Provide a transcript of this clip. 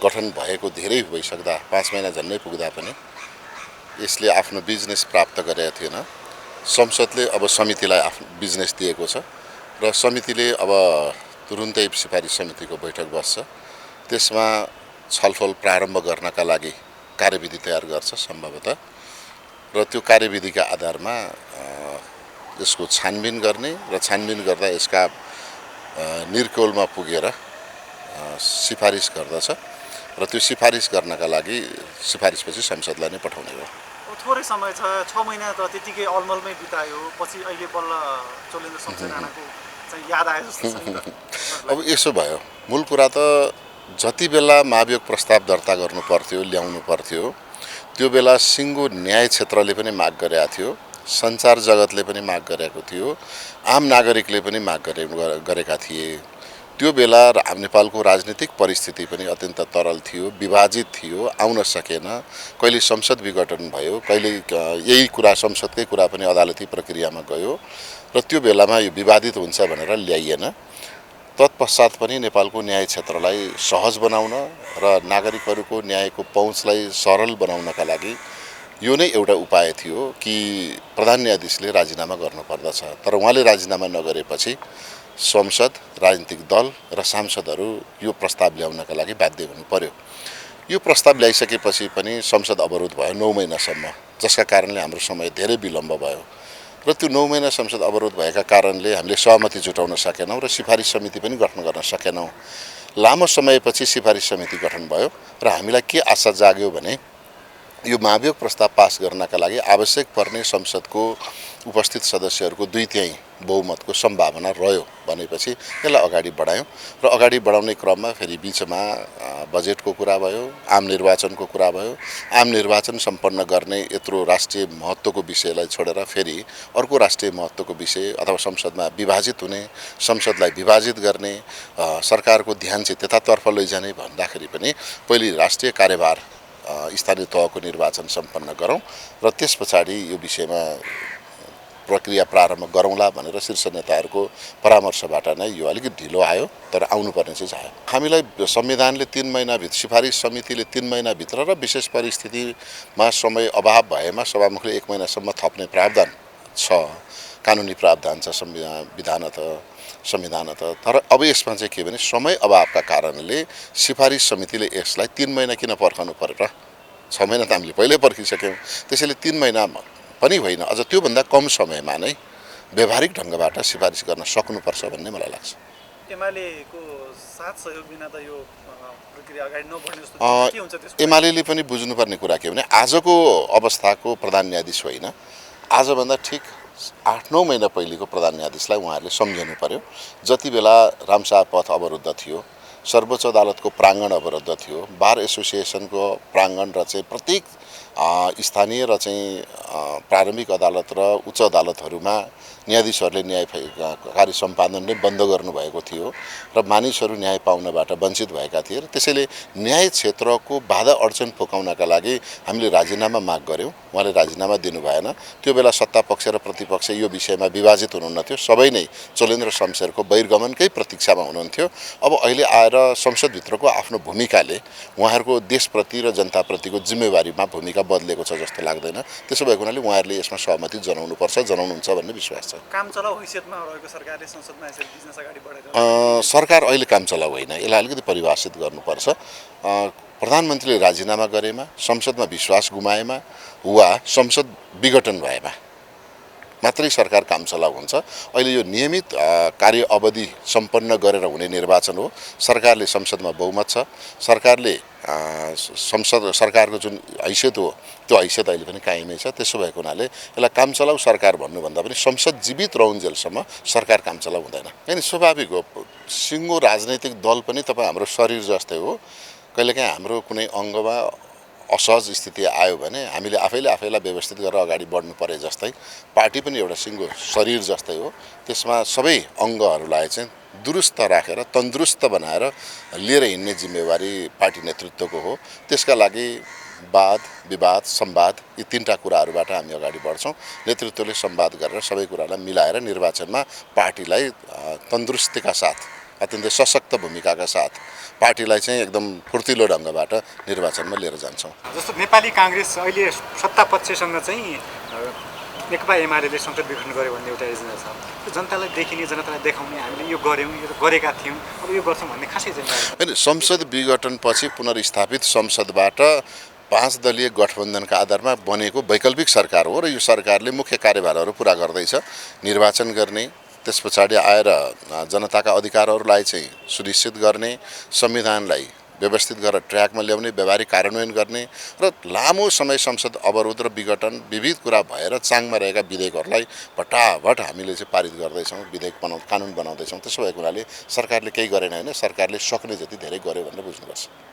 गठन भएको धेरै भइसक्दा 5 महिना झन्नै पुग्दा पनि यसले आफ्नो बिजनेस प्राप्त गरेको थिएन। संसदले अब समितिलाई आफ्नो बिजनेस दिएको छ र समितिले अब तुरुन्तै सिफारिस समितिको बैठक बस्छ। त्यसमा छलफल प्रारम्भ गर्नका लागि कार्यविधि तयार गर्छ सम्भवतः र त्यो कार्यविधिका आधारमा यसको छानबिन गर्ने र छानबिन गर्दा यसका निर्कोलमा पुगेर सिफारिस गर्दछ र त्यो सिफारिस गर्नका लागि सिफारिसपछि संसदलाई नै पठाउने हो। थोरै समय छ, 6 महिना त त्यतिकै अलमलमै बितायो, पछि अहिले बल्ल चोलेन्द्र शमशेर राणाको चाहिँ याद आयो जस्तो छ। अब यसो भयो, मूल कुरा त जति बेला महाभियोग प्रस्ताव दर्ता गर्नु पर्थ्यो, ल्याउनु पर्थ्यो, त्यो बेला सिङ्गो न्याय क्षेत्रले पनि माग गरेका थियो, सञ्चार जगतले पनि माग गरेको थियो, आम नागरिकले पनि माग गरेका थिए। त्यो बेला नेपालको राजनीतिक परिस्थिति पनि अत्यन्त तरल थियो, विभाजित थियो, आउन सकेन। कहिले संसद विघटन भयो, कहिले यही कुरा संसदकै कुरा पनि अदालती प्रक्रियामा गयो र त्यो बेलामा यो विवादित हुन्छ भनेर ल्याइएन। तत्पश्चात पनि नेपालको न्याय क्षेत्रलाई सहज बनाउन र नागरिकहरूको न्यायको पहुँचलाई सरल बनाउनका लागि यो नै एउटा उपाय थियो कि प्रधान न्यायाधीशले राजीनामा गर्नुपर्दछ। तर उहाँले राजीनामा नगरेपछि संसद, राजनीतिक दल र सांसदहरू यो प्रस्ताव ल्याउनका लागि बाध्य हुनु पर्यो। यो प्रस्ताव ल्याइसकेपछि पनि संसद अवरोध भयो 9 महिनासम्म, जसका कारणले हाम्रो समय धेरै विलम्ब भयो र त्यो 9 महिना संसद अवरोध भएका कारणले हामीले सहमति जुटाउन सकेनौँ र सिफारिस समिति पनि गठन गर्न सकेनौँ। लामो समयपछि सिफारिस समिति गठन भयो र हामीलाई के आशा जाग्यो भने यो महाभियोग प्रस्ताव पास गर्नका लागि आवश्यक पर्ने संसदको उपस्थित सदस्यहरूको 2/3 बहुमतको सम्भावना रह्यो भनेपछि यसलाई अगाडि बढायौँ र अगाडि बढाउने क्रममा फेरि बीचमा बजेटको कुरा भयो, आम निर्वाचनको कुरा भयो। आम निर्वाचन सम्पन्न गर्ने यत्रो राष्ट्रिय महत्त्वको विषयलाई छोडेर फेरि अर्को राष्ट्रिय महत्त्वको विषय अथवा संसदमा विभाजित हुने, संसदलाई विभाजित गर्ने, सरकारको ध्यान चाहिँ त्यतातर्फ लैजाने भन्दाखेरि पनि पहिले राष्ट्रिय कार्यभार स्थानीय तहको निर्वाचन सम्पन्न गरौँ र त्यस पछाडि यो विषयमा प्रक्रिया प्रारम्भ गरौँला भनेर शीर्ष नेताहरूको परामर्शबाट नै यो अलिकति ढिलो आयो, तर आउनुपर्ने चाहिँ आयो। हामीलाई संविधानले 3 महिनाभित्र, सिफारिस समितिले 3 महिनाभित्र र विशेष परिस्थितिमा समय अभाव भएमा सभामुखले 1 महिनासम्म थप्ने प्रावधान छ, कानुनी प्रावधान छ संविधान त। तर अब यसमा चाहिँ के भने समय अभावका कारणले सिफारिस समितिले यसलाई 3 महिना किन पर्खनु पर्यो र? 6 महिना त हामीले पहिल्यै पर्खिसक्यौँ। त्यसैले 3 महिना पनि होइन, अझ त्योभन्दा कम समयमा नै व्यावहारिक ढङ्गबाट सिफारिस गर्न सक्नुपर्छ भन्ने मलाई लाग्छ। एमालेको साथ सहयोग बिना त यो प्रक्रिया अगाडि नबढ्ने जस्तो के हुन्छ त्यसको? एमालेले पनि बुझ्नुपर्ने कुरा के भने आजको अवस्थाको प्रधान न्यायाधीश होइन, आजभन्दा ठिक 8-9 महिना पहिलेको प्रधान न्यायाधीशलाई उहाँहरूले सम्झनु पर्यो। जति बेला रामशाह पथ अवरुद्ध थियो, सर्वोच्च अदालतको प्राङ्गण अवरुद्ध थियो, बार एसोसिएसनको प्राङ्गण र चाहिँ प्रत्येक स्थानीय र चाहिँ प्रारम्भिक अदालत र उच्च अदालतहरूमा न्यायाधीशहरूले न्याय कार्य सम्पादन नै बन्द गर्नुभएको थियो र मानिसहरू न्याय पाउनबाट वञ्चित भएका थिए र त्यसैले न्याय क्षेत्रको बाधा अडचन फुकाउनका लागि हामीले राजीनामा माग गऱ्यौँ। उहाँले राजीनामा दिनु भएन। त्यो बेला सत्ता पक्ष र प्रतिपक्ष यो विषयमा विभाजित हुनुहुन्थ्यो, सबै नै चोलेन्द्र शमशेरको बहिर्गमनकै प्रतीक्षामा हुनुहुन्थ्यो। अब अहिले आएर संसदभित्रको आफ्नो भूमिकाले उहाँहरूको देशप्रति र जनताप्रतिको जिम्मेवारीमा भूमिका बदलेको छ जस्तो लाग्दैन। त्यसो भएको हुनाले उहाँहरूले यसमा सहमति जनाउनुपर्छ, जनाउनुहुन्छ भन्ने विश्वास छ। काम चलाउ हैसियतमा रहेको सरकारले संसदमा यसरी बिजनेस अगाडि बढाएर सरकार अहिले काम चलाउ होइन, यसलाई अलिकति परिभाषित गर्नुपर्छ। प्रधानमन्त्रीले राजीनामा गरेमा, संसदमा विश्वास गुमाएमा वा संसद विघटन भएमा मात्रै सरकार काम चलाउ हुन्छ। अहिले यो नियमित कार्य अवधि सम्पन्न गरेर हुने निर्वाचन हो। सरकारले संसदमा बहुमत छ, सरकारले सरकारको जुन हैसियत हो त्यो हैसियत अहिले पनि कायमै छ। त्यसो भएको हुनाले यसलाई काम चलाउ सरकार भन्नुभन्दा पनि संसद जीवित रहउन्जेलसम्म सरकार काम चलाउ हुँदैन। किन स्वाभाविक हो, सिङ्गो राजनैतिक दल पनि तपाईँ हाम्रो शरीर जस्तै हो। कहिलेकाहीँ हाम्रो कुनै अङ्गमा असहज स्थिति आयो भने हामीले आफैलाई व्यवस्थित गरेर अगाडि बढ्नु परे जस्तै पार्टी पनि एउटा सिङ्गो शरीर जस्तै हो। त्यसमा सबै अङ्गहरूलाई चाहिँ दुरुस्त राखेर तन्दुरुस्त बनाएर लिएर हिँड्ने जिम्मेवारी पार्टी नेतृत्वको हो। त्यसका लागि वाद विवाद संवाद यी 3टा कुराहरूबाट हामी अगाडि बढ्छौँ। नेतृत्वले संवाद गरेर सबै कुरालाई मिलाएर निर्वाचनमा पार्टीलाई तन्दुरुस्तीका साथ, अत्यन्तै सशक्त भूमिकाका साथ पार्टीलाई चाहिँ एकदम फुर्तिलो ढङ्गबाट निर्वाचनमा लिएर जान्छौँ। जस्तो नेपाली काङ्ग्रेस अहिले सत्ता पक्षसँग चाहिँ नेकपा एमाले संसद विघटन गर्यो भन्ने एउटा एजेन्डा छ। त्यो जनतालाई देखिने, जनतालाई देखाउने हामीले यो गऱ्यौँ, यो गरेका थियौँ, अब यो गर्छौँ भन्ने खासै एजेन्डा होइन। संसद विघटनपछि पुनर्स्थापित संसदबाट 5 दलीय गठबन्धनका आधारमा बनेको वैकल्पिक सरकार हो र यो सरकारले मुख्य कार्यभारहरू पुरा गर्दैछ। निर्वाचन गर्ने, त्यस पछाडि आएर जनताका अधिकारहरूलाई चाहिँ सुनिश्चित गर्ने, संविधानलाई व्यवस्थित गरेर ट्र्याकमा ल्याउने, व्यावहारिक कार्यान्वयन गर्ने र लामो समय संसद अवरोध र विघटन विविध कुरा भएर चाङमा रहेका विधेयकहरूलाई भटाभट हामीले चाहिँ पारित गर्दैछौँ, विधेयक कानुन बनाउँदैछौँ। त्यसो भएको हुनाले सरकारले केही गरेन होइन, सरकारले सक्ने जति धेरै गर्यो भनेर बुझ्नुपर्छ।